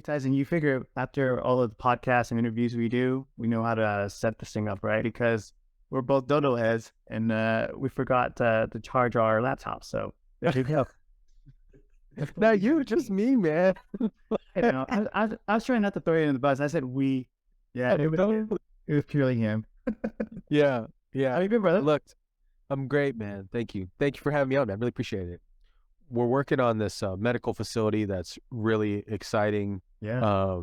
Tyson, you figure after all of the podcasts and interviews we do, we know how to set this thing up, right? Because we're both dodo heads and we forgot to charge our laptops. So there you go. Not you, just me, man. I was trying not to throw you in the bus. I said we. Yeah, it was purely him. Yeah. How you been, brother? Look, I'm great, man. Thank you. Thank you for having me on, man. I really appreciate it. We're working on this medical facility that's really exciting. Yeah.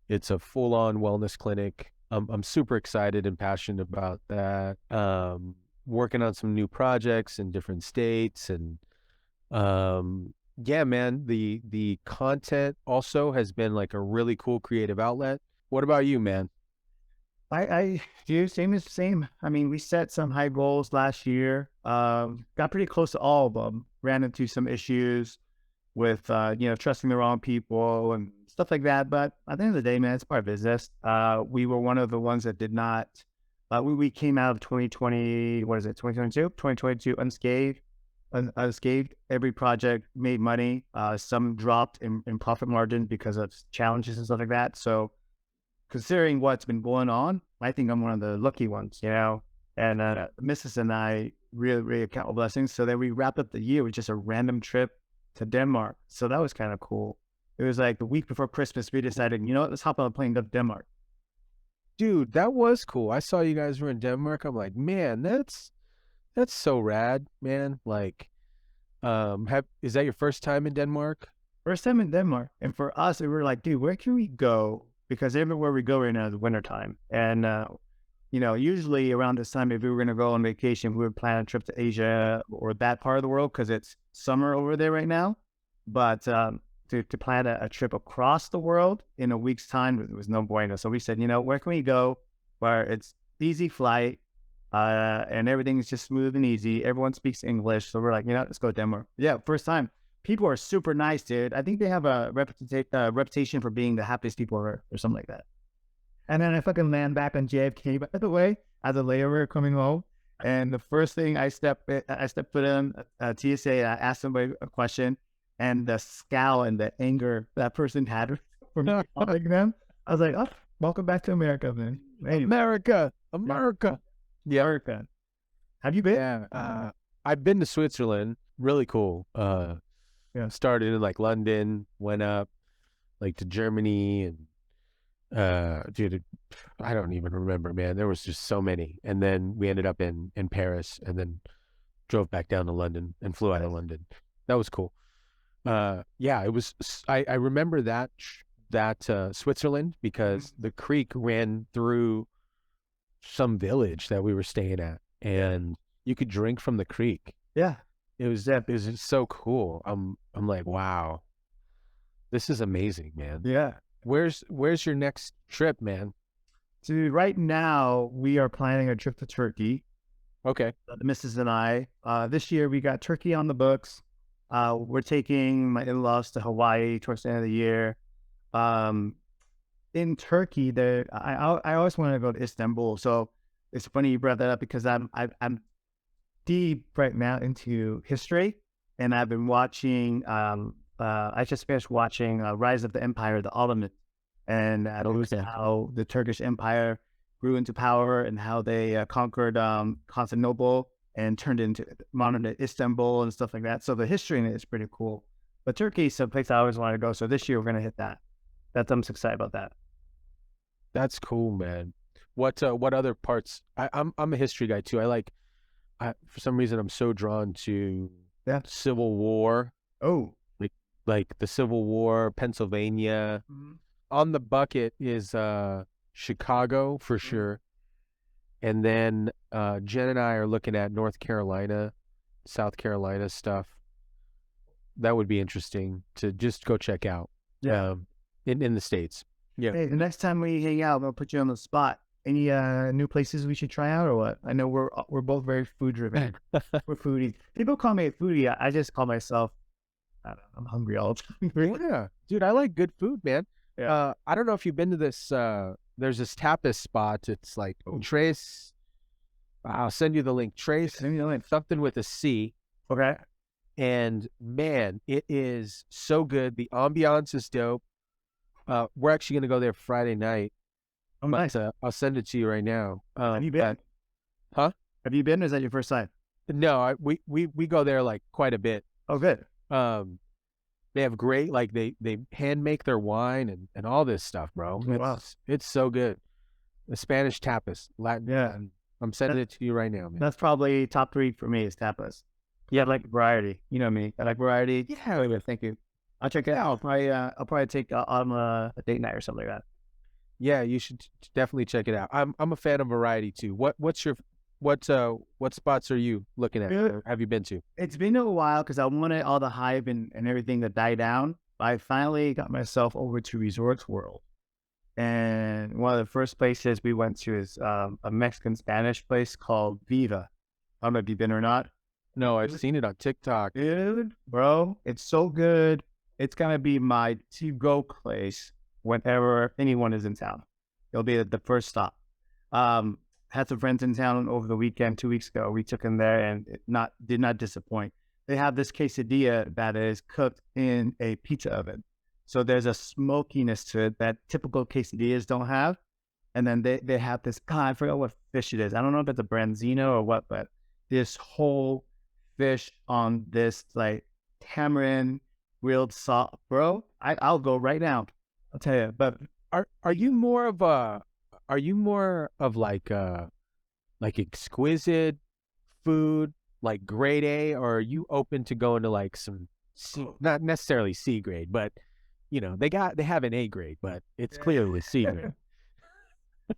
It's a full-on wellness clinic. I'm super excited and passionate about that. Working on some new projects in different states, and yeah, man, the content also has been like a really cool creative outlet. What about you, man? I do same. I mean, we set some high goals last year. Got pretty close to all of them. Ran into some issues with trusting the wrong people and stuff like that. But at the end of the day, man, it's part of business. We were one of the ones that did not. We came out of 2020. What is it? 2022. 2022 unscathed. Every project made money. Some dropped in profit margin because of challenges and stuff like that. So, considering what's been going on, I think I'm one of the lucky ones, and Mrs. and I really count blessings. So then we wrapped up the year with just a random trip to Denmark. So that was kind of cool. It was like the week before Christmas, we decided, let's hop on a plane to Denmark. Dude, that was cool. I saw you guys were in Denmark. I'm like, man, that's so rad, man. Like, is that your first time in Denmark? First time in Denmark. And for us, we were like, dude, where can we go? Because everywhere we go right now is wintertime. And, usually around this time, if we were going to go on vacation, we would plan a trip to Asia or that part of the world because it's summer over there right now. But to plan a trip across the world in a week's time, it was no bueno. So we said, where can we go where it's easy flight and everything is just smooth and easy. Everyone speaks English. So we're like, let's go to Denmark. Yeah, first time. People are super nice, dude. I think they have a reputation for being the happiest people ever or something like that. And then I fucking land back on JFK, by the way, as a layover coming home. And the first thing I stepped foot in TSA, I asked somebody a question, and the scowl and the anger that person had for me calling them, I was like, oh, welcome back to America, man. Anyway. America. Yeah. America. Have you been? Yeah. I've been to Switzerland. Really cool. Yeah. Started in like London, went up like to Germany, and dude, I don't even remember, man. There was just so many. And then we ended up in Paris, and then drove back down to London and flew out of London. That was cool. Yeah, it was. I remember that Switzerland because the creek ran through some village that we were staying at, and you could drink from the creek. Yeah. It was just so cool. I'm like, wow, this is amazing, man. Yeah. Where's your next trip, man? Dude, right now we are planning a trip to Turkey. Okay. The missus and I. This year we got Turkey on the books. We're taking my in-laws to Hawaii towards the end of the year. In Turkey, I always wanted to go to Istanbul. So it's funny you brought that up because I'm deep right now into history, and I've been watching. I just finished watching Rise of the Empire, the Ottoman, and it was how the Turkish Empire grew into power and how they conquered Constantinople and turned into modern Istanbul and stuff like that. So the history in it is pretty cool. But Turkey is a place I always wanted to go. So this year we're gonna hit that. I'm excited about that. That's cool, man. What other parts? I'm a history guy too. For some reason, I'm so drawn to Civil War. Oh, like the Civil War, Pennsylvania. Mm-hmm. On the bucket is Chicago for sure. And then Jen and I are looking at North Carolina, South Carolina stuff. That would be interesting to just go check out. Yeah, in the States. Yeah. Hey, the next time we hang out, I'm gonna put you on the spot. Any new places we should try out or what? I know we're both very food driven. We're foodies. People call me a foodie. I just call myself, I don't know, I'm hungry all the time. Yeah, dude, I like good food, man. Yeah. I don't know if you've been to this. There's this tapas spot. It's like Trace. I'll send you the link. Trace. Send me the link. Something with a C. Okay. And man, it is so good. The ambiance is dope. We're actually gonna go there Friday night, Oh, but nice. I'll send it to you right now. Have you been? Huh? Have you been? Or is that your first time? No, we go there like quite a bit. Oh, good. Um, they have great like they hand make their wine and all this stuff, bro. Wow. It's so good. The Spanish tapas, Latin. Yeah. I'm sending That, it to you right now, man. that's probably top three for me is tapas. Yeah, I like variety. You know me. I like variety. Yeah, wait, thank you. I'll check it out. I'll probably take on a date night or something like that. Yeah, you should definitely check it out. I'm a fan of variety too. What spots are you looking at? Yeah. Or have you been to? It's been a while because I wanted all the hype and everything to die down. I finally got myself over to Resorts World. And one of the first places we went to is a Mexican Spanish place called Viva. I don't know if you've been or not. No, I've seen it on TikTok. Dude, bro, it's so good. It's gonna be my to-go place whenever anyone is in town. It'll be the first stop. Had some friends in town over the weekend 2 weeks ago. We took them there and it did not disappoint. They have this quesadilla that is cooked in a pizza oven. So there's a smokiness to it that typical quesadillas don't have. And then they have this, God, I forgot what fish it is. I don't know if it's a branzino or what, but this whole fish on this like tamarind grilled salt, bro. I'll go right now. I'll tell you. But Are you more of a are you more of like exquisite food, like grade A, or are you open to going to like some not necessarily C grade, but you know, they have an A grade, but it's clearly C grade.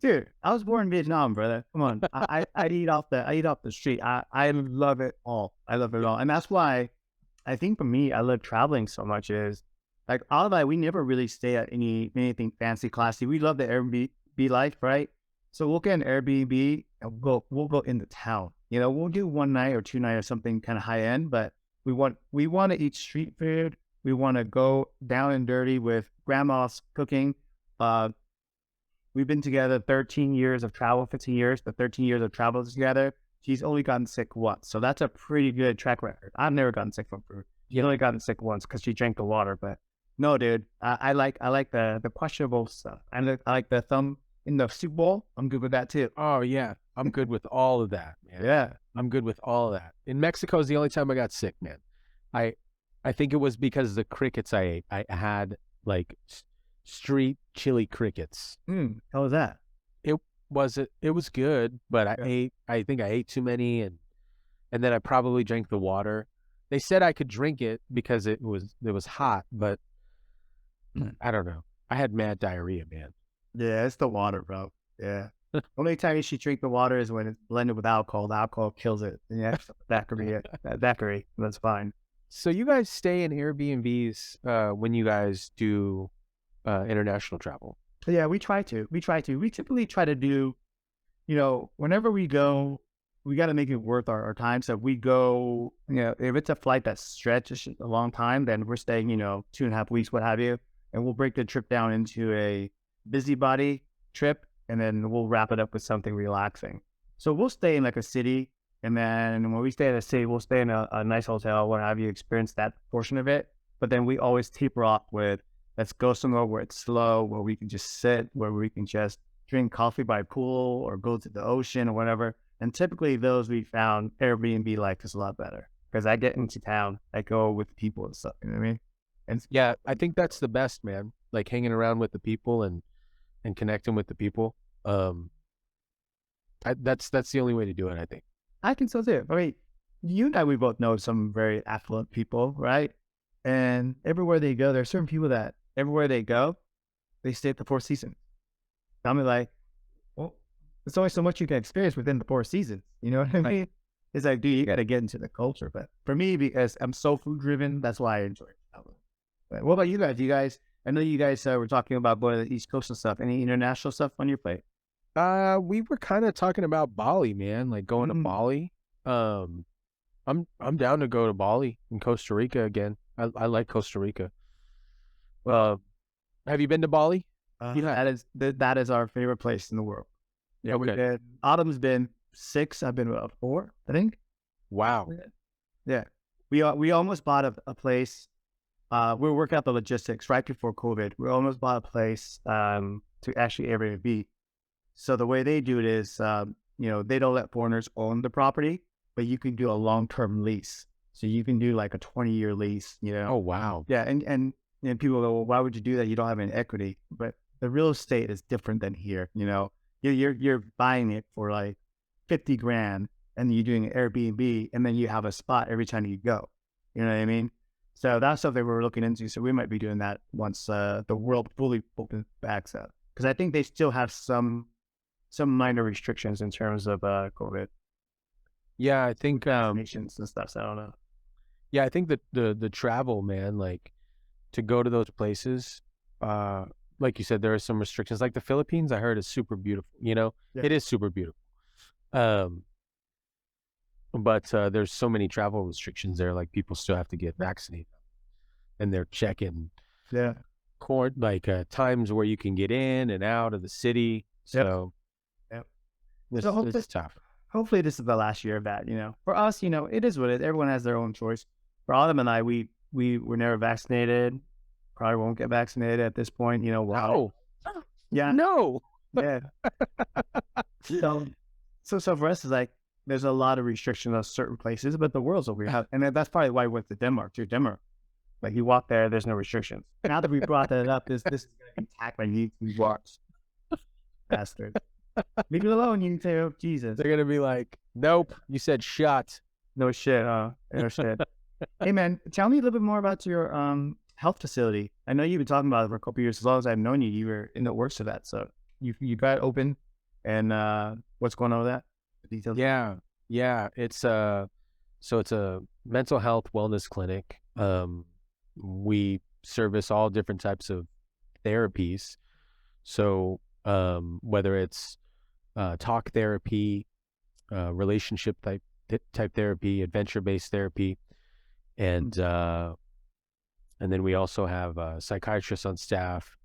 dude, I was born in Vietnam, brother. Come on. I eat off the street. I love it all. I love it all. And that's why I think for me, I love traveling so much is like Olive, we never really stay at anything fancy, classy. We love the Airbnb life, right? So we'll get an Airbnb and we'll go into town. You know, we'll do one night or 2 nights or something kind of high end, but we want to eat street food. We want to go down and dirty with grandma's cooking. We've been together 13 years of travel, 15 years, but 13 years of travel together. She's only gotten sick once. So that's a pretty good track record. I've never gotten sick from food. She's only gotten sick once because she drank the water. But no, dude, I like the questionable stuff. I like the thumb in the soup bowl. I'm good with that too. Oh yeah, I'm good with all of that, man. Yeah. I'm good with all of that. In Mexico is the only time I got sick, man. I think it was because of the crickets I ate. I had like street chili crickets. How was that? It was good, but I think I ate too many and then I probably drank the water. They said I could drink it because it was hot, but I don't know. I had mad diarrhea, man. Yeah, it's the water, bro. Yeah. Only time you should drink the water is when it's blended with alcohol. The alcohol kills it. Yeah, that could be it. That's fine. So you guys stay in Airbnbs when you guys do international travel? Yeah, we try to. We typically try to do, whenever we go, we got to make it worth our time. So if we go, if it's a flight that stretches a long time, then we're staying, 2.5 weeks, what have you. And we'll break the trip down into a busybody trip, and then we'll wrap it up with something relaxing. So we'll stay in like a city. And then when we stay in a city, we'll stay in a nice hotel, what have you, experience that portion of it. But then we always taper off with, let's go somewhere where it's slow, where we can just sit, where we can just drink coffee by pool or go to the ocean or whatever. And typically those we found Airbnb life is a lot better because I get into town, I go with people and stuff. You know what I mean? And yeah, I think that's the best, man. Like hanging around with the people and connecting with the people. That's the only way to do it, I think. I think so too. I mean, you and I, we both know some very affluent people, right? And everywhere they go, there are certain people that everywhere they go, they stay at the Four Seasons. I'm like, well, there's only so much you can experience within the Four Seasons. You know what I mean? It's like, dude, you got to get into the culture. But for me, because I'm so food driven, that's why I enjoy traveling. But what about you guys? I know you guys were talking about going to the East Coast and stuff. Any international stuff on your plate? We were kind of talking about Bali, man, like going to Bali. I'm down to go to Bali and Costa Rica again. I like Costa Rica. Have you been to Bali? That is our favorite place in the world. Yeah, okay. Autumn's been 6. I've been 4, I think. Wow. Yeah, we almost bought a place we were working out the logistics right before COVID. We almost bought a place to actually Airbnb. So the way they do it is, they don't let foreigners own the property, but you can do a long-term lease. So you can do like a 20-year lease, Oh, wow. Yeah, and people go, well, why would you do that? You don't have any equity. But the real estate is different than here. You're buying it for like 50 grand, and you're doing an Airbnb, and then you have a spot every time you go. You know what I mean? So that's something we're looking into. So we might be doing that once the world fully opens back up, because I think they still have some minor restrictions in terms of COVID Yeah, I think vaccinations and stuff. So I don't know. yeah, I think that the travel, man, like to go to those places, like you said, there are some restrictions. Like the Philippines, I heard is super beautiful. Yeah. It is super beautiful. Um, but there's so many travel restrictions there. Like people still have to get vaccinated, and they're checking Yeah. times where you can get in and out of the city. Yep. So Yep. this So hopefully, it's tough. hopefully this is the last year of that. For us, it is what it is. Everyone has their own choice. For Autumn and I, we were never vaccinated. Probably won't get vaccinated at this point. Why? No, Yeah. no. Yeah. So for us, it's like there's a lot of restrictions on certain places, but the world's over here. And that's probably why we went to Denmark. To Denmark, like you walk there, there's no restrictions. Now that we brought that up, this is going to be attacked by YouTube watch bastards. Leave it alone. You can say, "Oh Jesus." They're gonna be like, nope. You said shot. No shit. No shit. Hey man, tell me a little bit more about your health facility. I know you've been talking about it for a couple of years. As long as I've known you, you were in the works of that. So you got it open, and what's going on with that? The details. Yeah. It's so it's a mental health wellness clinic. We service all different types of therapies. So whether it's talk therapy, relationship type therapy, adventure based therapy, and then we also have psychiatrists on staff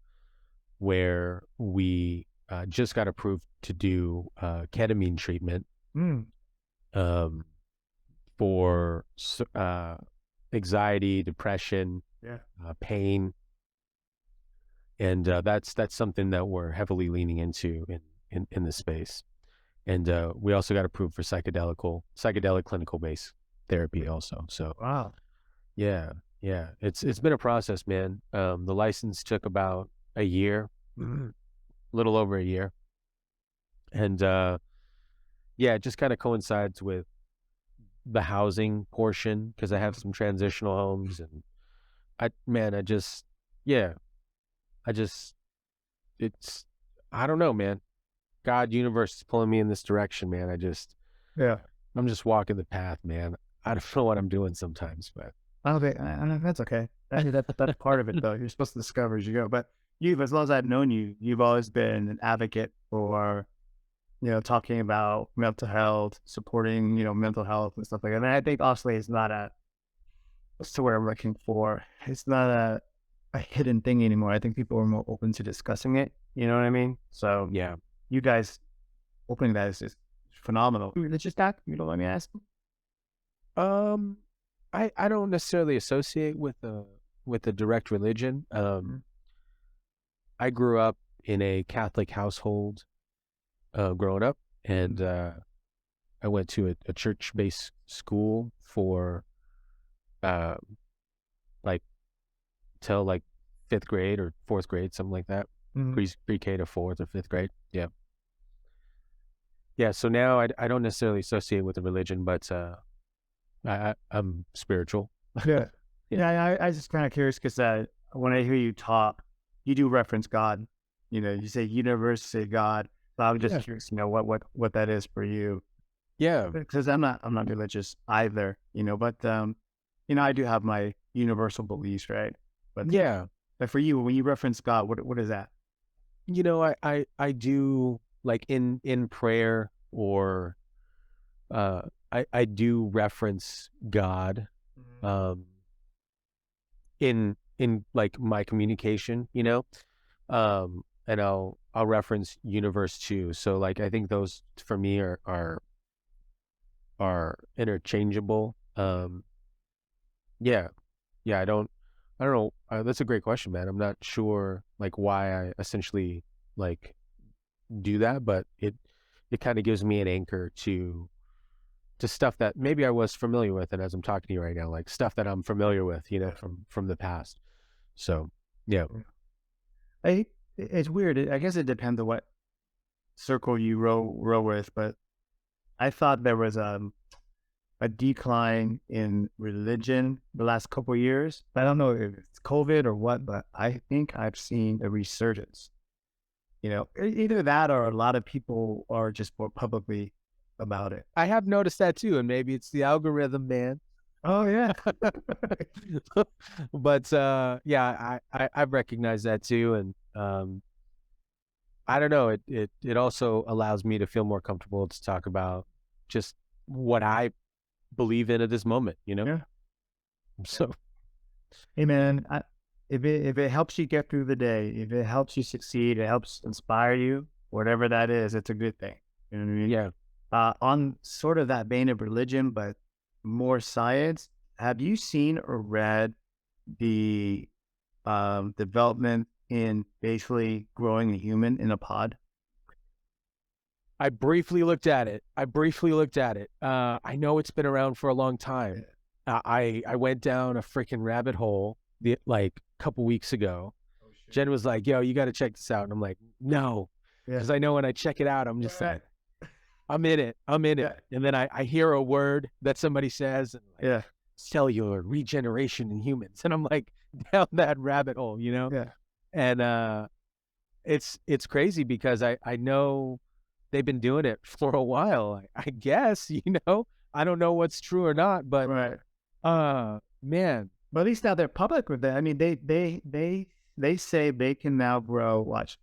where we just got approved to do ketamine treatment Mm. for anxiety, depression, Yeah. pain, and that's something that we're heavily leaning into in this space. And we also got approved for psychedelic clinical based therapy also. So Wow. yeah, it's been a process, man. The license took about a year, little over a year, and yeah, it just kind of coincides with the housing portion because I have some transitional homes, and yeah, it's I don't know, man. God, universe is pulling me in this direction, man. Yeah. I'm just walking the path, man. I don't know what I'm doing sometimes, but I don't think that's okay. That's part of it, though. You're supposed to discover as you go. But as long as I've known you, you've always been an advocate for, talking about mental health, supporting, mental health and stuff like that. And I think honestly, it's not what's the word I'm looking for? It's not a hidden thing anymore. I think people are more open to discussing it. You know what I mean? So yeah. you guys opening that is just phenomenal. Religious talk? You don't let me ask. I don't necessarily associate with a direct religion. I grew up in a Catholic household growing up, and I went to a church-based school for like till like 5th grade or 4th grade, something like that. Pre-K to 4th or 5th grade. Yeah. So now I don't necessarily associate with a religion, but I'm spiritual. Yeah. Yeah. I was just kind of curious because when I hear you talk, you do reference God. You say universe, say God. So I'm just curious, what that is for you. Yeah. Because I'm not religious either, but I do have my universal beliefs, right? But yeah. But for you, when you reference God, what is that? I do like in prayer, or I do reference God in like my communication, and I'll reference universe too. So like I think those for me are interchangeable. Yeah. I don't I don't know. That's a great question, man. I'm not sure like why I essentially like do that, but it kind of gives me an anchor to stuff that maybe I was familiar with, and as I'm talking to you right now, like stuff that I'm familiar with, you know, from the past. So yeah, I it's weird. I guess it depends on what circle you row with, but I thought there was a decline in religion the last couple of years. I don't know if it's COVID or what, but I think I've seen a resurgence. You know, either that or a lot of people are just more publicly about it. I have noticed that too, and maybe it's the algorithm, man. Oh yeah, But yeah, I've recognized that too, and I don't know. It also allows me to feel more comfortable to talk about just what I believe in at this moment. You know, yeah. so Hey man, if it helps you get through the day, if it helps you succeed, it helps inspire you, whatever that is, it's a good thing. You know what I mean? yeah. On sort of that vein of religion, but more science, have you seen or read the development in basically growing a human in a pod? I briefly looked at it. I know it's been around for a long time. I went down a freaking rabbit hole like a couple weeks ago. Jen was like, "Yo, you got to check this out," and I'm like, "No," Yeah. because I know when I check it out, I'm just like, I'm in it. Yeah. And then I hear a word that somebody says, and like, Yeah. cellular regeneration in humans, and I'm like down that rabbit hole, you know. Yeah. And it's crazy because I know they've been doing it for a while. I guess, you know, I don't know what's true or not, but Right. man, But at least now they're public with that. I mean, they say they can now grow. Watch,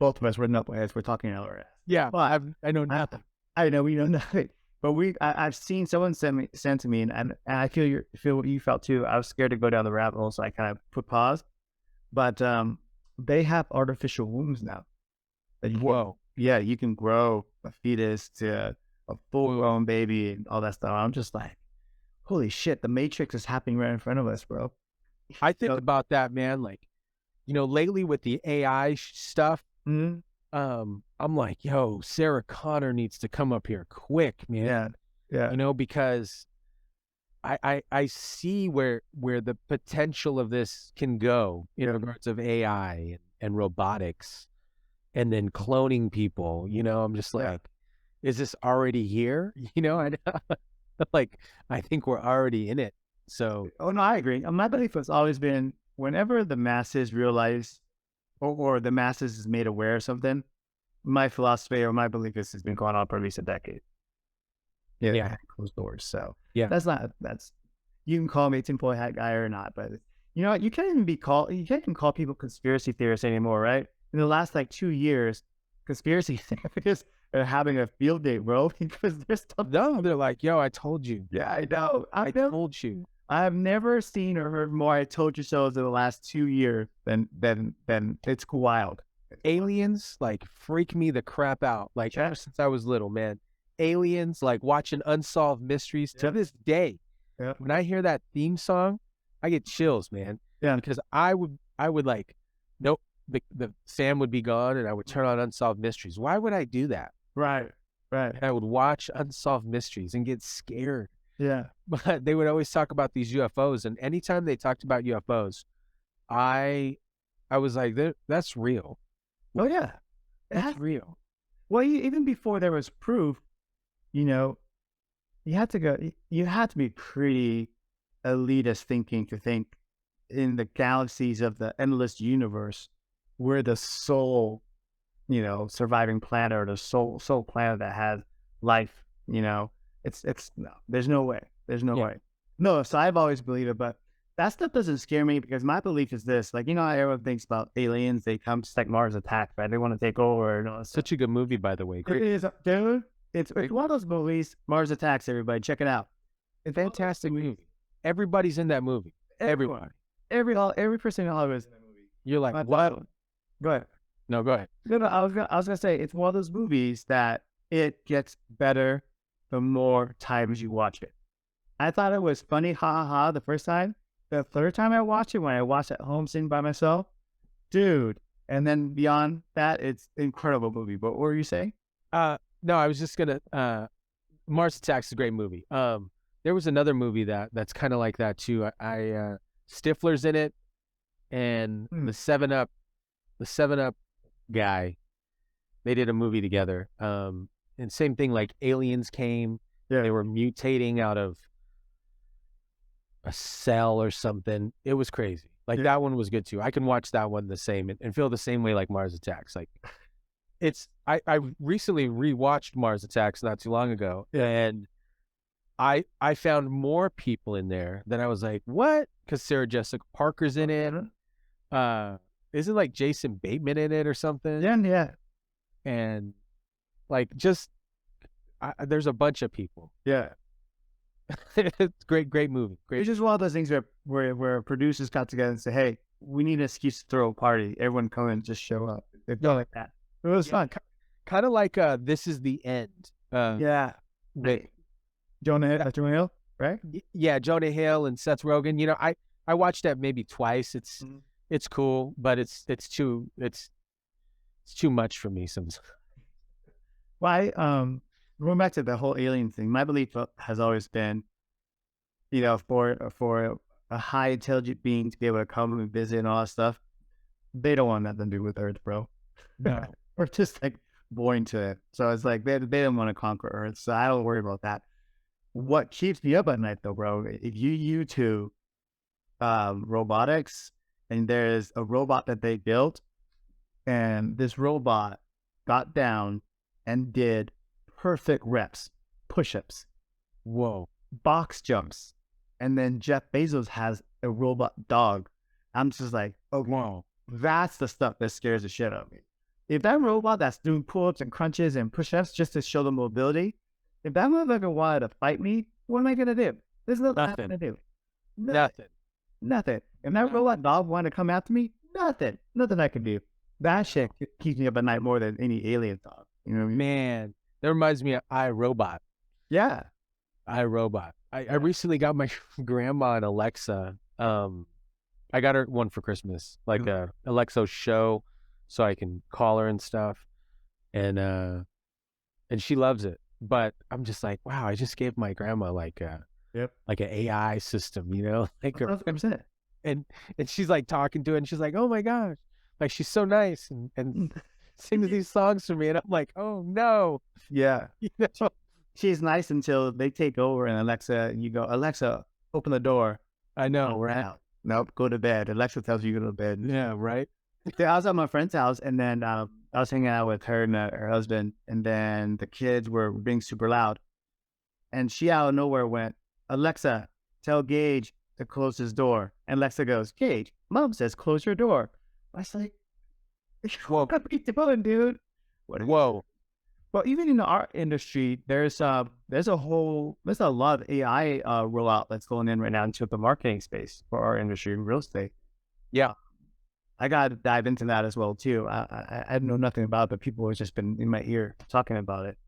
both of us we're knuckleheads. We're talking our ass. yeah, Well, I know nothing. I know we know nothing, but I've seen someone send to me, and I feel what you felt too. I was scared to go down the rabbit hole, so I kind of put pause. But they have artificial wombs now. That Whoa. yeah, you can grow a fetus to a full grown baby and all that stuff. I'm just like, holy shit, the Matrix is happening right in front of us, bro. I think So, about that, man. Like, you know, lately with the AI stuff, mhm, I'm like, yo, Sarah Connor needs to come up here quick, man. yeah, yeah, You know, because I see where the potential of this can go in regards of AI and robotics and then cloning people. You know, I'm just like, is this already here? You know, like I think we're already in it. So Oh no, I agree. My belief has always been whenever the masses realize or the masses is made aware of something, my philosophy or my belief is has been going on for at least a decade. Yeah, yeah, closed doors. So yeah. that's you can call me tinfoil hat guy or not, but you know what? You can't even call people conspiracy theorists anymore, right? In the last like 2 years, conspiracy theorists are having a field day, bro, because there's stuff. No, they're like, yo, I told you. Yeah, I know. Told you. I've never seen or heard more "I told you so" in the last 2 years than it's wild. Aliens like freak me the crap out. Like ever since I was little, man. Aliens, like watching Unsolved Mysteries to this day. Yeah. When I hear that theme song, I get chills, man. Yeah. Because I would like, nope, the Sam would be gone and I would turn on Unsolved Mysteries. Why would I do that? Right. Right. And I would watch Unsolved Mysteries and get scared. Yeah. But they would always talk about these UFOs. And anytime they talked about UFOs, I was like, that's real. Oh yeah. That's real. Well, even before there was proof, you know, you had to be pretty elitist thinking to think in the galaxies of the endless universe, we're the sole, you know, surviving planet or the sole planet that has life. You know, it's no, there's no way, way. No, so I've always believed it, but that stuff doesn't scare me because my belief is this: like, you know, how everyone thinks about aliens, they come just like Mars Attacks, right? They want to take over and all that stuff. Such a good movie, by the way. It is, dude. It's one of those movies. Mars Attacks. Everybody, check it out. It's a fantastic movie. Everybody's in that movie. Everyone. Every person in Hollywood is in that movie. You're like, what? Go ahead. No, go ahead. No, I was gonna say it's one of those movies that it gets better the more times you watch it. I thought it was funny, ha ha ha, the first time, the third time I watched it, when I watched at home sitting by myself, dude. And then beyond that, it's incredible movie. But what were you saying? No, I was just gonna. Mars Attacks is a great movie. There was another movie that's kind of like that too. Stifler's in it, and the Seven Up guy. They did a movie together. And same thing, like aliens came. Yeah. They were mutating out of a cell or something. It was crazy. Like that one was good too. I can watch that one the same and feel the same way like Mars Attacks. Like I recently rewatched Mars Attacks not too long ago, and I found more people in there than I was like, what? Because Sarah Jessica Parker's in it. Isn't like Jason Bateman in it or something? Yeah. And like just there's a bunch of people. Yeah. It's great movie. Great. It's just one of those things where producers got together and say, "Hey, we need an excuse to throw a party. Everyone come and just show up." They've done like that. It was fun. Kind of like This Is the End. Yeah. Jonah Hill, right? Yeah, Jonah Hill and Seth Rogen. You know, I watched that maybe twice. It's cool, but it's too much for me sometimes. Why? Going back to the whole alien thing, my belief has always been, for a high intelligent being to be able to come and visit and all that stuff, they don't want nothing to do with Earth, bro. No. We're just like born to it. So it's like they don't want to conquer Earth. So I don't worry about that. What keeps me up at night though, bro, if you YouTube robotics, and there's a robot that they built, and this robot got down and did perfect reps, push-ups, Whoa, box jumps, and then Jeff Bezos has a robot dog. I'm just like, oh, wow, that's the stuff that scares the shit out of me. If that robot that's doing pull-ups and crunches and push-ups just to show the mobility, if that motherfucker wanted to fight me, what am I gonna do? There's nothing to do. Nothing. If that robot dog wanted to come after me, nothing I can do. That shit keeps me up at night more than any alien dog. You know what I mean? Man, that reminds me of iRobot. Yeah. iRobot. I recently got my grandma an Alexa. I got her one for Christmas, like a Alexa show, so I can call her and stuff, and she loves it. But I'm just like, wow, I just gave my grandma like an AI system, like 100%. And she's like talking to it, and she's like, oh my gosh, like she's so nice and sings these songs for me, and I'm like, oh no. Yeah. She's nice until they take over and Alexa, you go, Alexa, open the door. I know. Oh, we're out. Nope, go to bed. Alexa tells you to go to bed. Yeah, right. I was at my friend's house, and then I was hanging out with her and her husband, and then the kids were being super loud. And she out of nowhere went, Alexa, tell Gage to close his door. And Alexa goes, Gage, Mom says close your door. I was like, whoa, beat the button, dude. Whoa. Well, even in the art industry, there's a lot of AI rollout that's going in right now into the marketing space for our industry in real estate. Yeah. I got to dive into that as well too. I know nothing about it, but people have just been in my ear talking about it.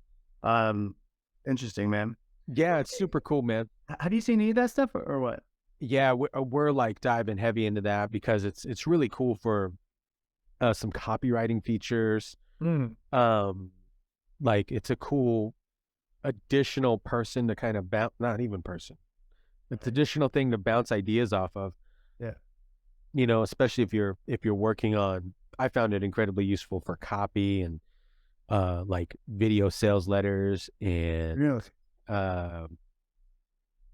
Interesting, man. Yeah, it's super cool, man. Have you seen any of that stuff or what? Yeah, we're like diving heavy into that because it's really cool for some copywriting features. Like it's a cool additional person to kind of bounce, not even person. It's additional thing to bounce ideas off of. Yeah. Especially if you're working on, I found it incredibly useful for copy and like video sales letters and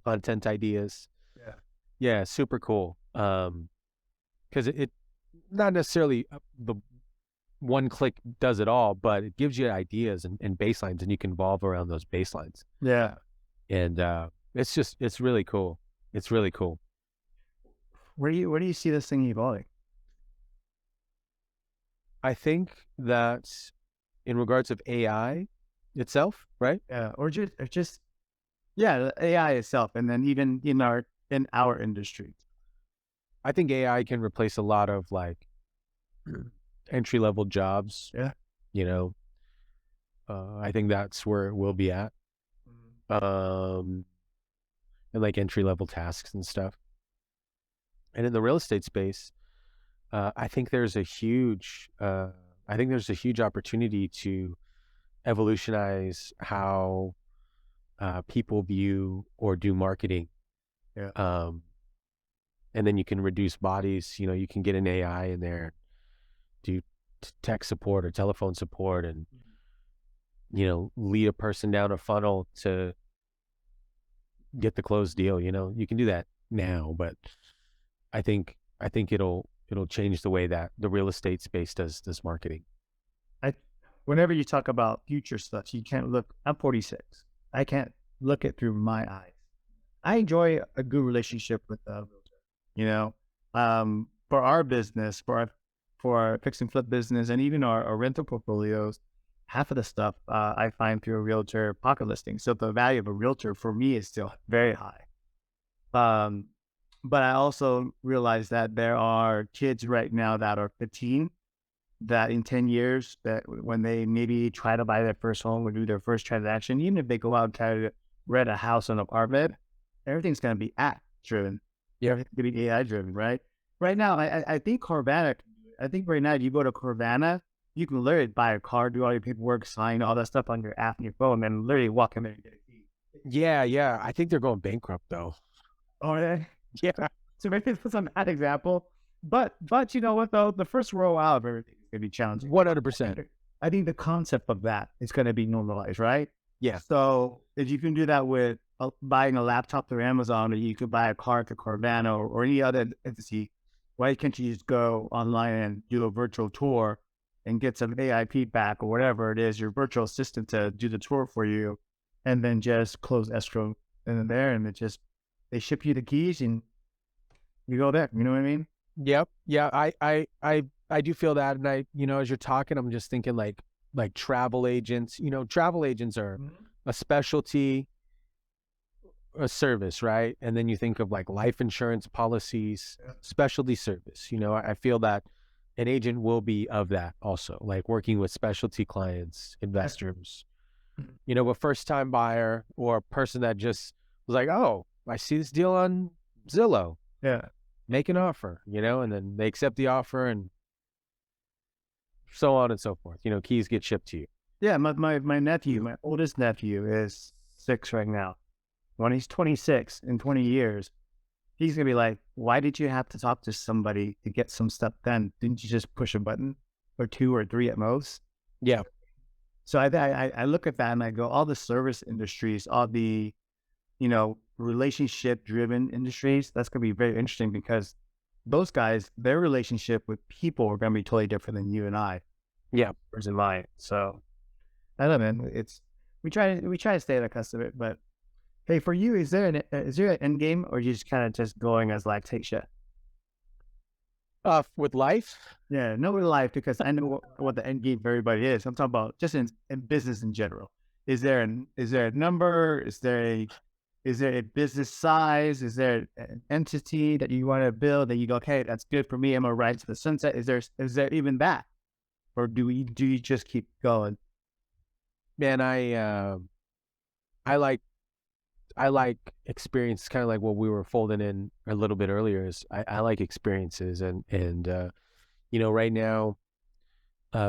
content ideas. Yeah, super cool. Because it not necessarily the one click does it all, but it gives you ideas and baselines, and you can evolve around those baselines. Yeah. And it's really cool. It's really cool. Where do you see this thing evolving? I think that in regards of AI itself, right? Yeah, or just the AI itself, and then even in our industry. I think AI can replace a lot of like entry level jobs. Yeah. I think that's where we'll be at. And like entry level tasks and stuff. And in the real estate space, I think there's a huge, opportunity to evolutionize how people view or do marketing. Yeah. Um, and then you can reduce bodies. You can get an AI in there, do tech support or telephone support, and lead a person down a funnel to get the closed deal. You can do that now, but I think it'll change the way that the real estate space does marketing. I, whenever you talk about future stuff, you can't look. I'm 46. I can't look it through my eyes. I enjoy a good relationship with a realtor. You know, for our business, for our fix and flip business, and even our rental portfolios, half of the stuff I find through a realtor pocket listing. So the value of a realtor for me is still very high. Um, but I also realize that there are kids right now that are 15 that in 10 years, that when they maybe try to buy their first home or do their first transaction, even if they go out and try to rent a house or an apartment, everything's going to be app driven. Yeah. Everything's going to be AI driven, right? Right now, I think Carvana, I think right now, if you go to Carvana, you can literally buy a car, do all your paperwork, sign all that stuff on your app and your phone, and literally walk in there and get a key. Yeah. I think they're going bankrupt though. Oh, yeah. Yeah. So maybe it's not bad example. But you know what, though? The first roll out of everything is going to be challenging. 100%. I think the concept of that is going to be normalized, right? Yeah. So if you can do that with buying a laptop through Amazon, or you could buy a car through Carvana or any other entity, why can't you just go online and do a virtual tour and get some AI feedback or whatever it is, your virtual assistant to do the tour for you, and then just close escrow and there, and they ship you the keys and you go there. You know what I mean? Yep. Yeah. I do feel that. And as you're talking, I'm just thinking like travel agents. Travel agents are a specialty, a service, right? And then you think of like life insurance policies, specialty service. I feel that an agent will be of that also, like working with specialty clients, investors, a first time buyer or a person that just was like, oh, I see this deal on Zillow. Yeah. Make an offer, and then they accept the offer and so on and so forth. Keys get shipped to you. Yeah. My nephew, my oldest nephew is 6 right now. When he's 26 in 20 years, he's going to be like, why did you have to talk to somebody to get some stuff done? Didn't you just push a button or 2 or 3 at most? Yeah. So I look at that and I go, all the service industries, all the, relationship driven industries, that's going to be very interesting because those guys, their relationship with people are going to be totally different than you and I. Yeah. Whereas in mine. So I don't know, man. We try to stay the cusp of it, but hey, for you, is there an end game, or you just kind of just going as lactation? With life? Yeah, no, with life, because I know what the end game for everybody is. I'm talking about just in business in general. Is there a number? Is there a business size? Is there an entity that you want to build that you go, okay, that's good for me, I'm gonna ride to the sunset? Is there even that, or do you just keep going? Man, I like experience, kind of like what we were folding in a little bit earlier. Is I like experiences, and right now,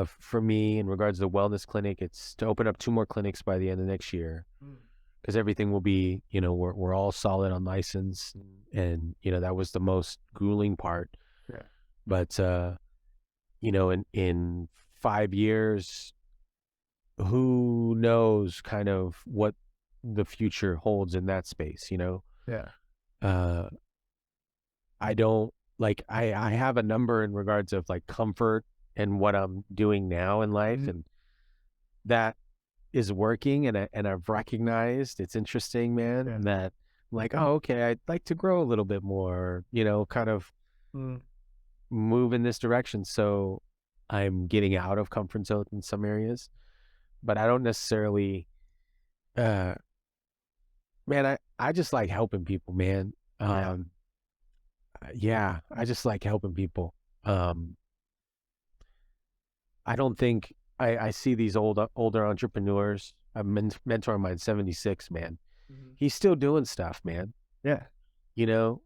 for me, in regards to the wellness clinic, it's to open up 2 more clinics by the end of next year, because everything will be, we're all solid on license, and that was the most grueling part. Yeah. But in 5 years, who knows kind of what the future holds in that space, Yeah. I don't I have a number in regards of like comfort and what I'm doing now in life, and that is working, and I've recognized it's interesting, man. Yeah. That like, oh, okay, I'd like to grow a little bit more, kind of move in this direction. So I'm getting out of comfort zone in some areas, but I don't necessarily man, I just like helping people, man. Yeah, I just like helping people. I don't think I see these older entrepreneurs. A mentor of mine, 76, man. He's still doing stuff, man. Yeah.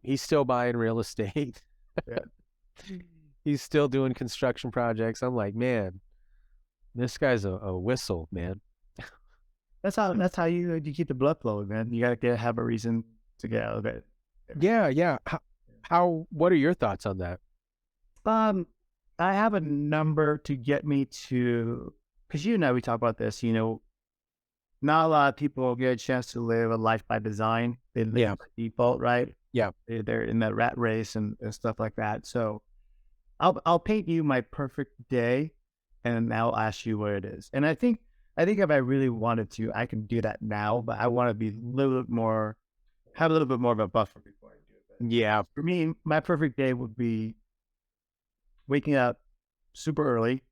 He's still buying real estate. Yeah. He's still doing construction projects. I'm like, man, this guy's a whistle, man. That's how you keep the blood flowing, man. You gotta have a reason to get out of it. Yeah, yeah. What are your thoughts on that? Um, I have a number to get me to, because you know we talk about this. Not a lot of people get a chance to live a life by design. They live Yeah, by default, right? yeah. They're in that rat race and stuff like that. So I'll paint you my perfect day, and I'll ask you what it is. And I think if I really wanted to, I can do that now. But I want to be a little bit more, have a little bit more of a buffer before I do it. But Yeah. for me, my perfect day would be waking up super early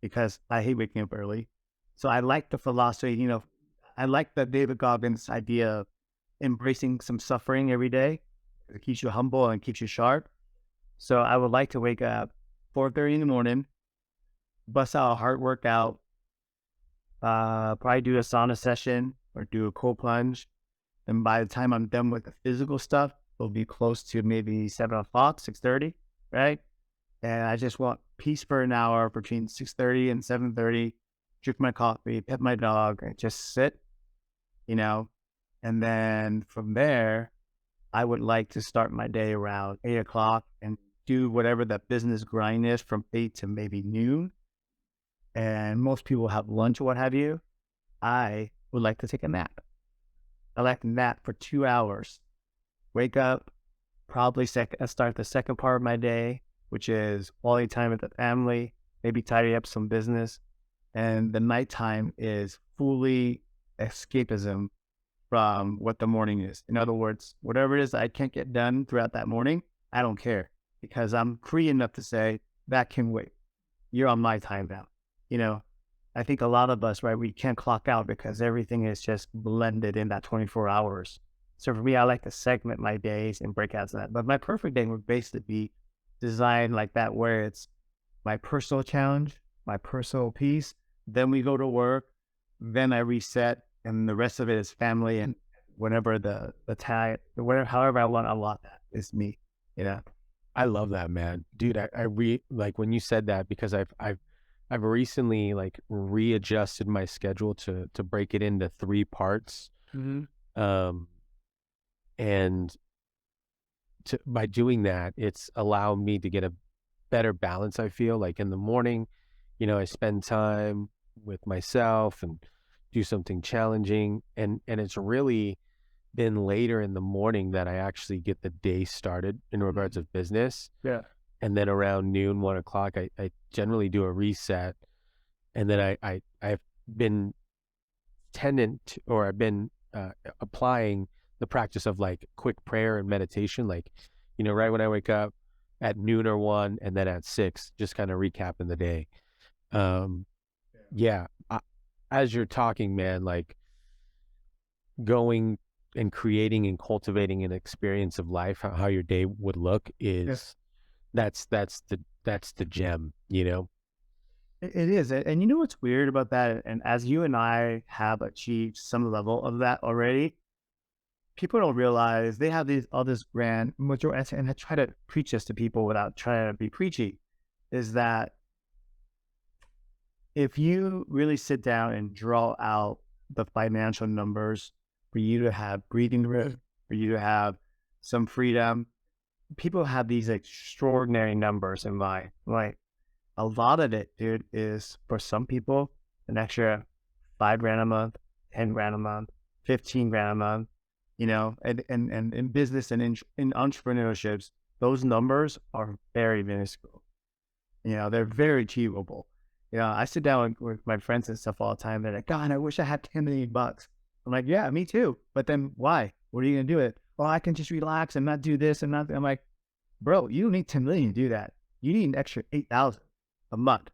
because I hate waking up early. So I like the philosophy. I like the David Goggins idea of embracing some suffering every day. It keeps you humble and keeps you sharp. So I would like to wake up 4:30 in the morning, bust out a hard workout, probably do a sauna session or do a cold plunge. And by the time I'm done with the physical stuff, it'll be close to maybe 7 o'clock, 6:30, right? And I just want peace for an hour between 6:30 and 7:30. Drink my coffee, pet my dog, and just sit, you know. And then from there, I would like to start my day around 8 o'clock and do whatever the business grind is from 8 to maybe noon. And most people have lunch or what have you. I would like to take a nap. I like to nap for 2 hours. Wake up, probably start the second part of my day, which is quality time with the family, maybe tidy up some business. And the nighttime is fully escapism from what the morning is. In other words, whatever it is I can't get done throughout that morning, I don't care because I'm free enough to say that can wait. You're on my time now. You know, I think a lot of us, right, we can't clock out because everything is just blended in that 24 hours. So for me, I like to segment my days and break out to that. But my perfect day would basically be designed like that, where it's my personal challenge, my personal peace. Then we go to work. Then I reset, and the rest of it is family and whatever the time, whatever, however I want to unlock that is me. You know. I love that, man. Dude, like when you said that because I've recently like readjusted my schedule to break it into 3 parts. Mm-hmm. Um and by doing that, it's allowed me to get a better balance, I feel. Like in the morning, I spend time with myself and do something challenging, and it's really been later in the morning that I actually get the day started in regards of business. Yeah. And then around noon, 1 o'clock, I generally do a reset. And then I've been I've been applying the practice of like quick prayer and meditation, like, right when I wake up at noon or 1, and then at 6, just kind of recapping the day. Um, yeah. As you're talking, man, like going and creating and cultivating an experience of life, how your day would look Yeah. is that's the gem, It is. And you know what's weird about that? And as you and I have achieved some level of that already, people don't realize they have all this grand majority, and I try to preach this to people without trying to be preachy, is that if you really sit down and draw out the financial numbers for you to have breathing room, for you to have some freedom, people have these extraordinary numbers in mind. Like a lot of it, dude, is for some people an extra 5 grand a month, 10 grand a month, 15 grand a month. And in business and in entrepreneurships, those numbers are very minuscule. They're very achievable. I sit down with my friends and stuff all the time. They're like, God, I wish I had 10 million bucks. I'm like, yeah, me too. But then why? What are you going to do with it? Well, I can just relax and not do this and not. I'm like, bro, you don't need 10 million to do that. You need an extra 8,000 a month.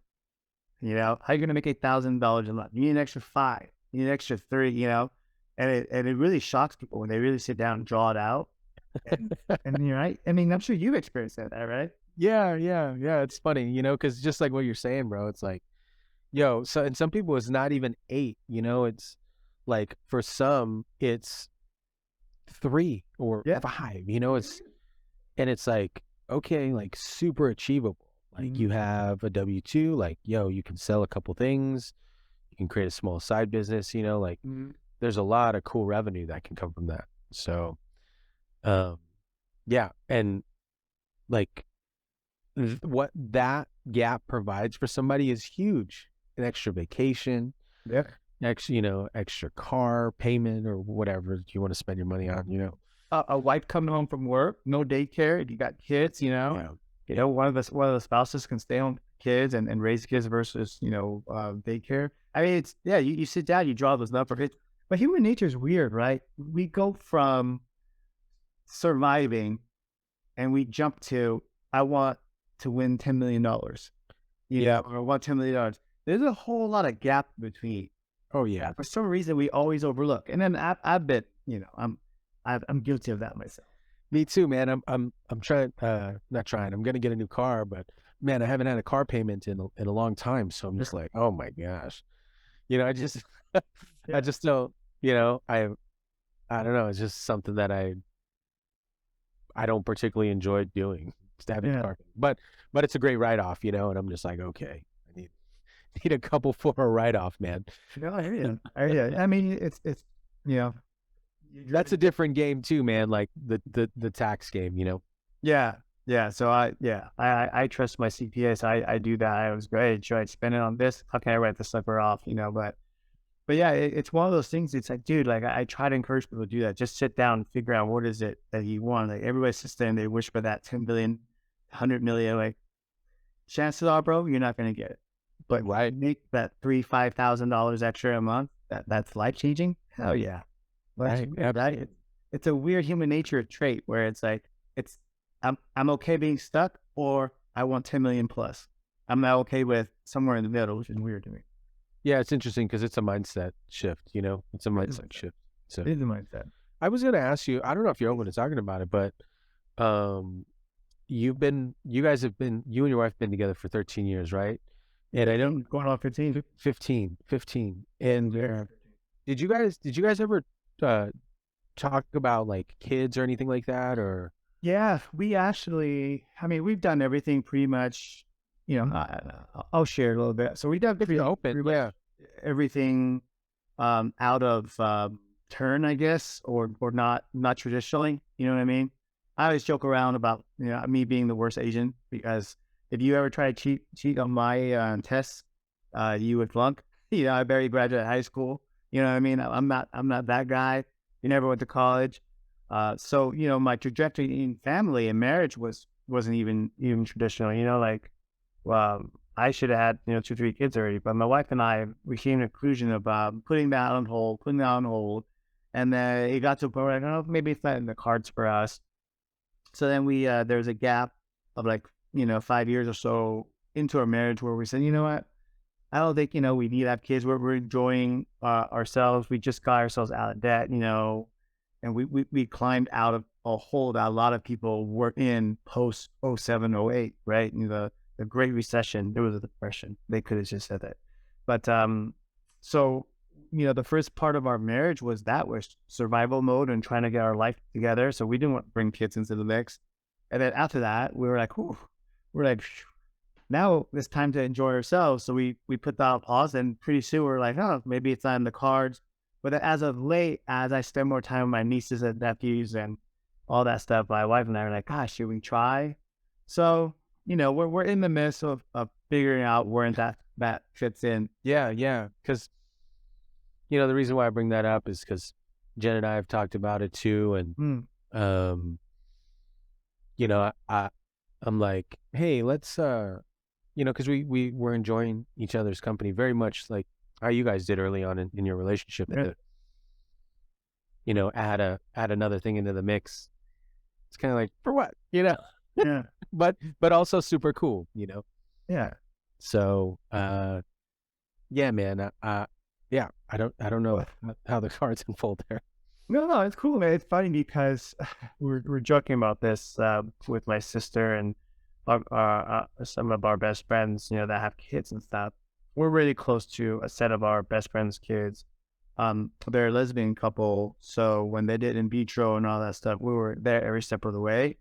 How are you going to make $8,000 a month? You need an extra 5. You need an extra 3, and it really shocks people when they really sit down and draw it out. And you're right. I mean, I'm sure you've experienced that, right? Yeah, yeah, yeah. It's funny, because just like what you're saying, bro, it's like, and some people it's not even 8, it's like for some it's 3 or Yeah. 5, and it's like, okay, like super achievable. Like Mhm. you have a W-2, like, yo, you can sell a couple things, you can create a small side business, like Mhm. there's a lot of cool revenue that can come from that. So, um, yeah. And like what that gap provides for somebody is huge. An extra vacation, Yeah. extra car payment or whatever you want to spend your money on. A wife coming home from work, no daycare. If you got kids, Yeah. one of the spouses can stay home with kids and raise kids versus daycare. I mean, it's yeah. You sit down, you draw those numbers. But human nature is weird, right? We go from surviving and we jump to I want to win $10 million. Yeah. Or I want $10 million. There's a whole lot of gap between. Oh yeah. For some reason, we always overlook. And then I've been, I'm guilty of that myself. Me too, man. I'm trying, not trying. I'm gonna get a new car, but man, I haven't had a car payment in a long time. So I'm just like, oh my gosh, I just, I Yeah, just don't, I don't know. It's just something that I don't particularly enjoy doing, just having a yeah. car. But it's a great write off, and I'm just like, okay, I need a couple for a write off, man. No, I hear you. I hear you. I mean, it's you know, That's a different game too, man. Like the tax game. yeah, yeah. So I trust my CPA. So I do that. I was great. Should I spend it on this? How can I write this sucker off? But yeah, it's one of those things. It's like, dude, like I try to encourage people to do that. Just sit down and figure out what is it that you want. Like everybody sits there and they wish for that 10 billion, 100 million. Like chances are, bro, you're not going to get it. But Right. make that $3,000-$5,000 extra a month. That's life changing. Hell yeah. But it's Right. weird, right? It's a weird human nature trait where it's like it's I'm okay being stuck, or I want 10 million plus. I'm not okay with somewhere in the middle, which is weird to me. Yeah, it's interesting because it's a mindset shift. It's a It is a mindset mindset. shift. So It is a mindset. I was gonna ask you. I don't know if you're open to talking about it, but um, you and your wife been together for 13 years, right? And I know Going on 15. 15. And Yeah. did you guys ever uh talk about like kids or anything like that, or Yeah, we actually, I mean, we've done everything pretty much, I'll share a little bit. So we've done if you're open? pretty much Yeah. everything out of turn, I guess, or not traditionally. You know what I mean? I always joke around about me being the worst Asian because if you ever try to cheat on my tests, you would flunk. I barely graduated high school. You know what I mean? I'm not that guy. You never went to college. So my trajectory in family and marriage wasn't even traditional. Like, I should have had 2, 3 kids already, but my wife and I we came to the conclusion of putting that on hold, and then it got to a point where I don't know, maybe it's not in the cards for us. So then there's a gap of like 5 years or so into our marriage where we said, you know what, I don't think we need to have kids. We're enjoying ourselves. We just got ourselves out of debt, and we climbed out of a hole that a lot of people were in post '07, '08, right? The Great Recession. There was a depression. They could have just said that, but so the first part of our marriage was survival mode and trying to get our life together. So we didn't want to bring kids into the mix, and then after that, we were like, whew, we're like, now it's time to enjoy ourselves. So we put that on pause, and pretty soon we're like, oh, maybe it's not in the cards. But as of late, as I spend more time with my nieces and nephews and all that stuff, my wife and I are like, gosh, should we try? So we're in the midst of figuring out where that fits in. Yeah. Because the reason why I bring that up is because Jen and I have talked about it too, and Mm, um, I'm like, hey, let's because we were enjoying each other's company very much like how you guys did early on in your relationship. yeah, Add another thing into the mix. It's kind of like, for what, yeah, but also super cool. yeah. So yeah, man. Yeah, I don't know how the cards unfold there. No, it's cool, man. It's funny because we're joking about this with my sister and some of our best friends, that have kids and stuff. We're really close to a set of our best friends' kids. They're a lesbian couple, so when they did in vitro and all that stuff, we were there every step of the way.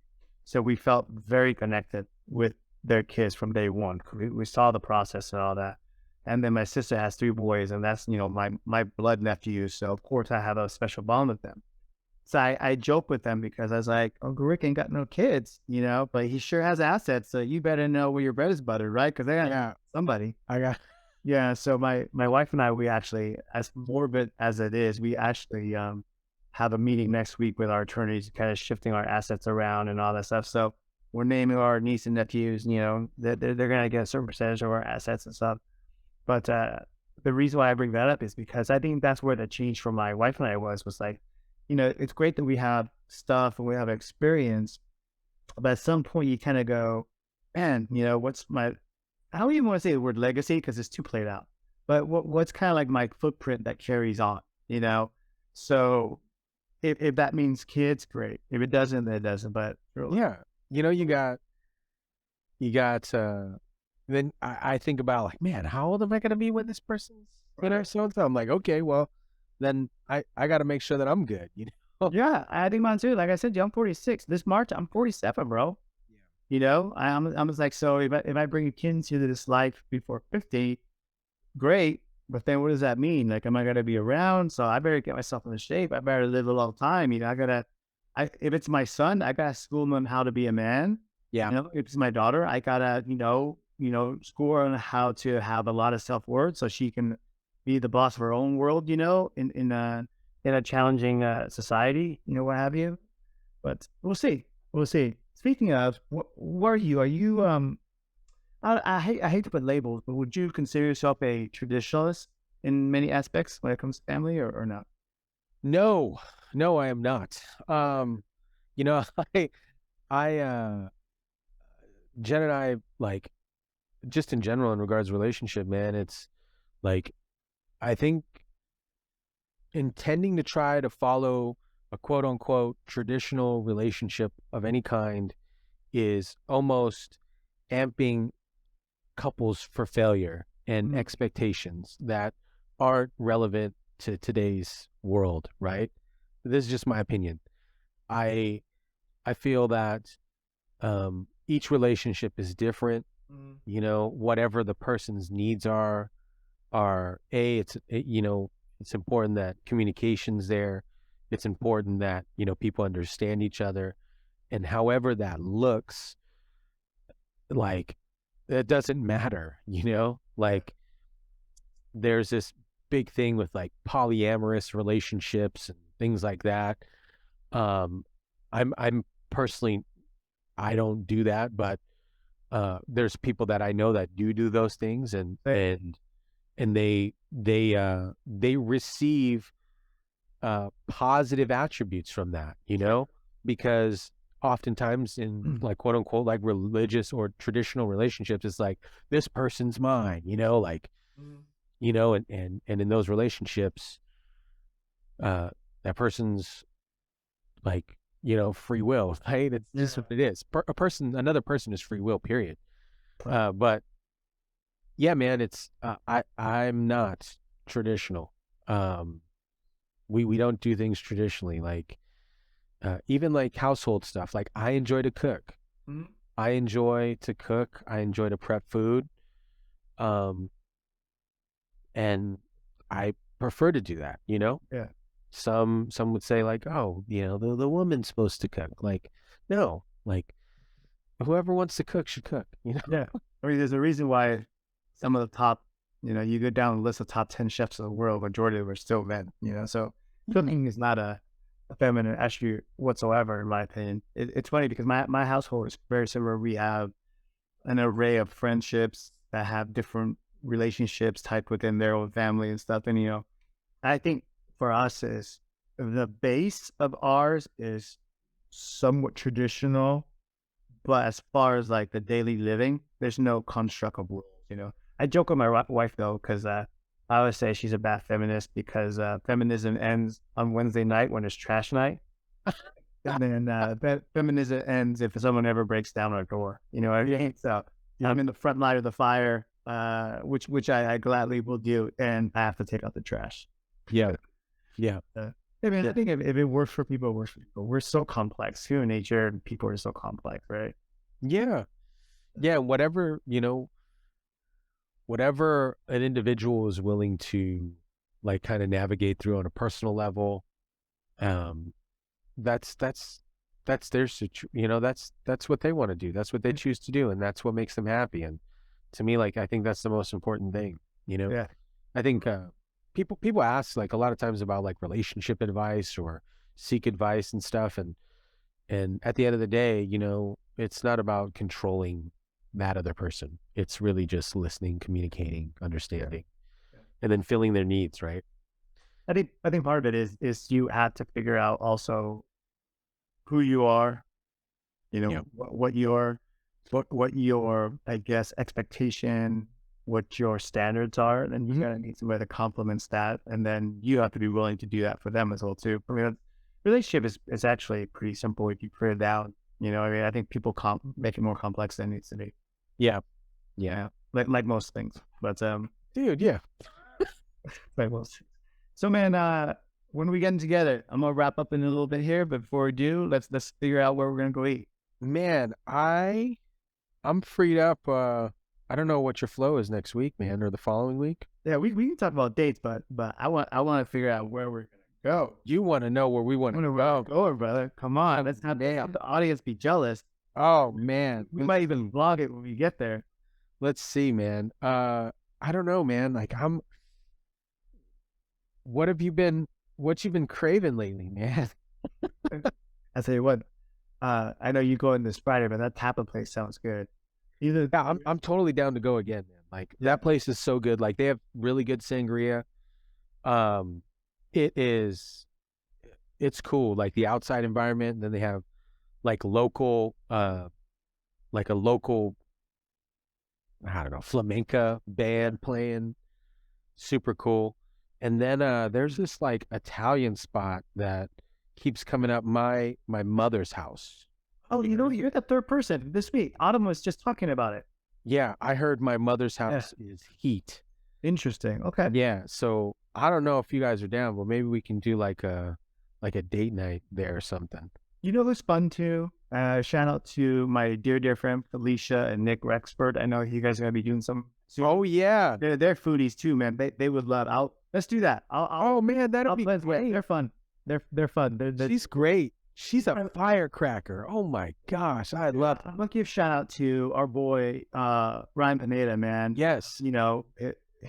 So we felt very connected with their kids from day one. We saw the process and all that. And then my sister has three boys, and that's, my blood nephews. So of course I have a special bond with them. So I joke with them because I was like, Uncle Rick ain't got no kids, but he sure has assets. So you better know where your bread is buttered, right? Because they got Yeah, somebody. I got. Yeah. So my wife and I, we actually, as morbid as it is, we actually have a meeting next week with our attorneys, kind of shifting our assets around and all that stuff. So we're naming our niece and nephews, they're going to get a certain percentage of our assets and stuff. But the reason why I bring that up is because I think that's where the change for my wife and I was like, it's great that we have stuff and we have experience, but at some point you kind of go, man, I don't even want to say the word legacy because it's too played out, but what's kind of like my footprint that carries on, So if that means kids, great. If it doesn't, then it doesn't. But Yeah, you got. Then I think about like, man, how old am I gonna be when this person's so and so? I'm like, okay, well, then I got to make sure that I'm good. yeah, I think mine too. Like I said, I'm 46. This March, I'm 47, bro. I'm just like, so if I bring a kid into this life before 50, great. But then what does that mean? Like, am I going to be around? So I better get myself in shape. I better live a long time. If it's my son, I got to school him how to be a man. Yeah. If it's my daughter, I got to, school her on how to have a lot of self-worth so she can be the boss of her own world, in a challenging society, what have you. But we'll see. We'll see. Speaking of, what are you? Are you I hate to put labels, but would you consider yourself a traditionalist in many aspects when it comes to family, or not? No, no, I am not. You know, I Jen and I, like, just in general in regards to relationship, man, it's like, I think intending to try to follow a quote unquote traditional relationship of any kind is almost amping couples for failure and expectations that aren't relevant to today's world, right? This is just my opinion. I feel that each relationship is different. Whatever the person's needs it's important that communication's there. It's important that, people understand each other. And however that looks, like, it doesn't matter, like, there's this big thing with like polyamorous relationships and things like that. I'm personally, I don't do that, but there's people that I know that do those things, and they receive positive attributes from that, because oftentimes in like quote unquote like religious or traditional relationships, it's like, this person's mine, like, and in those relationships, that person's like, free will, right? It's just what it is. Another person is free will, period. But yeah, man, it's I'm not traditional. We don't do things traditionally, like even like household stuff. Like, I enjoy to cook. I enjoy to cook. I enjoy to prep food. And I prefer to do that, Yeah. Some would say like, oh, the woman's supposed to cook. Like, no, like, whoever wants to cook should cook, Yeah. I mean, there's a reason why some of the top, you go down the list of top 10 chefs in the world, majority of them are still men, So cooking is not a feminine attribute whatsoever, in my opinion. It's funny because my household is very similar. We have an array of friendships that have different relationships typed within their own family and stuff. And, I think for us is the base of ours is somewhat traditional, but as far as like the daily living, there's no construct of rules. I joke with my wife though, because I always say she's a bad feminist because feminism ends on Wednesday night when it's trash night. And then feminism ends if someone ever breaks down our door. You know what I mean? So I'm in the front line of the fire, which I gladly will do, and I have to take out the trash. Yeah. Yeah. I mean, I Yeah. think if it works for people, it works for people. We're so complex. Human nature and people are so complex, right? Yeah. Yeah. Whatever, whatever an individual is willing to like kind of navigate through on a personal level, um, that's that's their that's what they want to do. That's what they choose to do, and that's what makes them happy. And to me, like I think that's the most important thing. Yeah. I think people ask like a lot of times about like relationship advice or seek advice and stuff, and at the end of the day, it's not about controlling that other person. It's really just listening, communicating, understanding, Yeah. and then filling their needs, right? I think part of it is you have to figure out also who you are, Yeah. what your I guess expectation, what your standards are, then you Hmm. gotta need somebody that complements that, and then you have to be willing to do that for them as well too. I mean, relationship is actually pretty simple if you put it down. I mean, I think people make it more complex than it needs to be. Yeah. Yeah. Yeah, like most things, but Dude, yeah. like most. So man, when are we getting together? I'm gonna wrap up in a little bit here, but before we do, let's figure out where we're gonna go eat. Man, I'm freed up. I don't know what your flow is next week, man, or the following week. Yeah, we can talk about dates, but I want to figure out where we're gonna go. You want to know where we want I to want go. to go, brother. Come on, let's not have the audience be jealous. Oh man. We might even vlog it when we get there. Let's see, man. I don't know, man. Like what you been craving lately, man? I tell you what, I know you go in this Friday, but that Tapa place sounds good. Either Yeah, I'm totally down to go again, man. Like that place is so good. Like they have really good sangria. Um, it is, it's cool. Like the outside environment. And then they have like like a local, I don't know, flamenca band playing. Super cool. And then there's this like Italian spot that keeps coming up my mother's house. oh, you're the third person this week. Autumn was just talking about it. Yeah, I heard my mother's Yeah. house is heat. Interesting. Okay. Yeah, so I don't know if you guys are down, but maybe we can do like a date night there or something. Who's fun too? Shout out to my dear friend Felicia and Nick Rexford. I know you guys are gonna be doing some. Oh yeah. They're foodies too, man. They would love. Let's do that. Oh man, that'll be plans with. great. They're fun. They're fun. She's great. She's a firecracker. Oh my gosh, I love I'm gonna give shout out to our boy Ryan Pineda, man. Yes.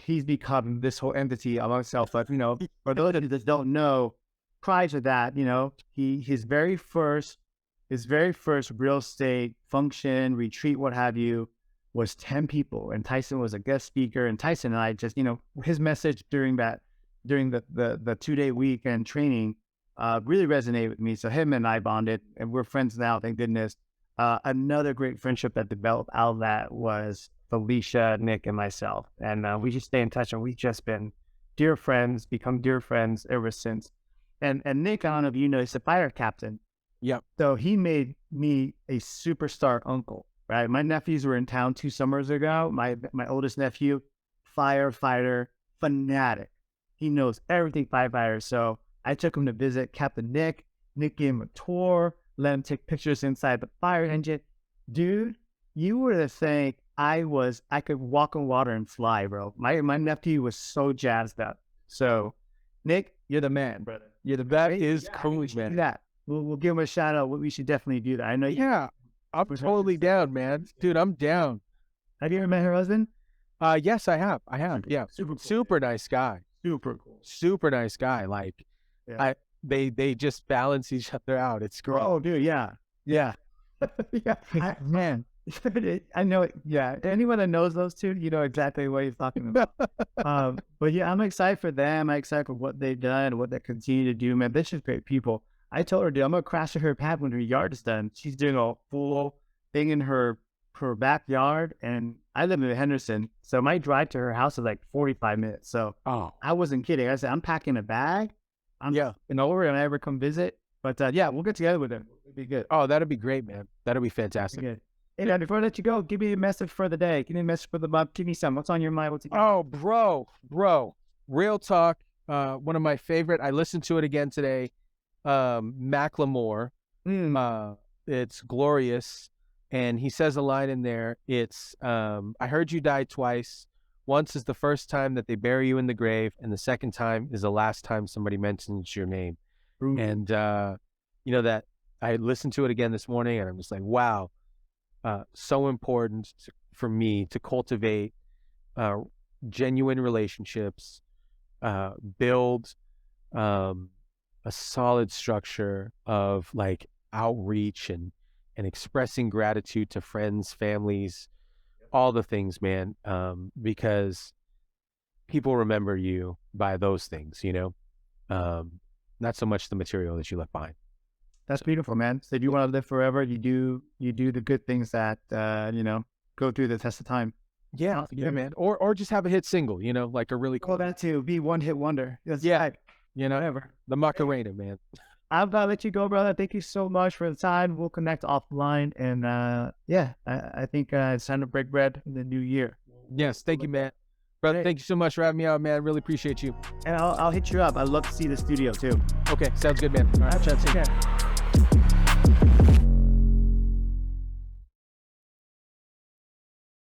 He's become this whole entity of himself. But for those of you that don't know, prior to that, his very first real estate function, retreat, what have you, was 10 people, and Tyson was a guest speaker. And Tyson and I just, his message during the 2-day weekend training really resonated with me. So him and I bonded, and we're friends now, thank goodness. Another great friendship that developed out of that was Felicia, Nick, and myself. And we just stay in touch, and we've just been become dear friends ever since. And Nick, I don't know if you know, he's a fire captain. Yep. So he made me a superstar uncle, right? My nephews were in town 2 summers ago. My oldest nephew, firefighter fanatic. He knows everything firefighter. So I took him to visit Captain Nick. Nick gave him a tour, let him take pictures inside the fire engine. Dude, you were to think I could walk on water and fly, bro. My nephew was so jazzed up. So Nick, you're the man, brother. You're the best. That is cool, man. That. We'll give him a shout out. We should definitely do that. I know. Yeah, I'm totally down, man. Dude, I'm down. Have you ever met her husband? Yes, I have. Yeah. Super cool. Super nice guy. Super cool. Super nice guy. Like Yeah. they just balance each other out. It's great. Oh, dude, yeah. Yeah. Man. I know it. Yeah. Anyone that knows those two, you know exactly what he's talking about. But yeah, I'm excited for them. I'm excited for what they've done, what they continue to do, man. They're just great people. I told her, dude, I'm gonna crash at her pad when her yard is done. She's doing a full thing in her backyard, and I live in Henderson, so my drive to her house is like 45 minutes. So I wasn't kidding. I said I'm packing a bag. I'm over and I ever come visit. But yeah, we'll get together with them. It'll be good. Oh, that'd be great, man. That'd be fantastic. Good. Hey, man, before I let you go, give me a message for the day. Give me a message for the month. Give me some. What's on your mind? Oh, bro, real talk. one of my favorite. I listened to it again today. Macklemore. It's glorious. And he says a line in there. It's, I heard you die twice. Once is the first time that they bury you in the grave, and the second time is the last time somebody mentions your name. And, you know, that I listened to it again this morning, and I'm just like, wow, so important for me to cultivate genuine relationships, build a solid structure of like outreach and expressing gratitude to friends, families, all the things, man, because people remember you by those things, you know, not so much the material that you left behind. That's beautiful, man. So if you want to live forever, you do the good things that, you know, go through the test of time. Yeah, yeah, man. Or just have a hit single, you know, like a really cool. Well, that too. Be one hit wonder. That's Yeah. right. You know, Whatever. the Macarena, man. I'm about to let you go, brother. Thank you so much for the time. We'll connect offline. And yeah, I think it's time to break bread in the new year. Yes, thank you, man. Brother, Hey. thank you so much for having me out, man. Really appreciate you. And I'll hit you up. I'd love to see the studio too. Okay, sounds good, man. All right, chat soon. Okay.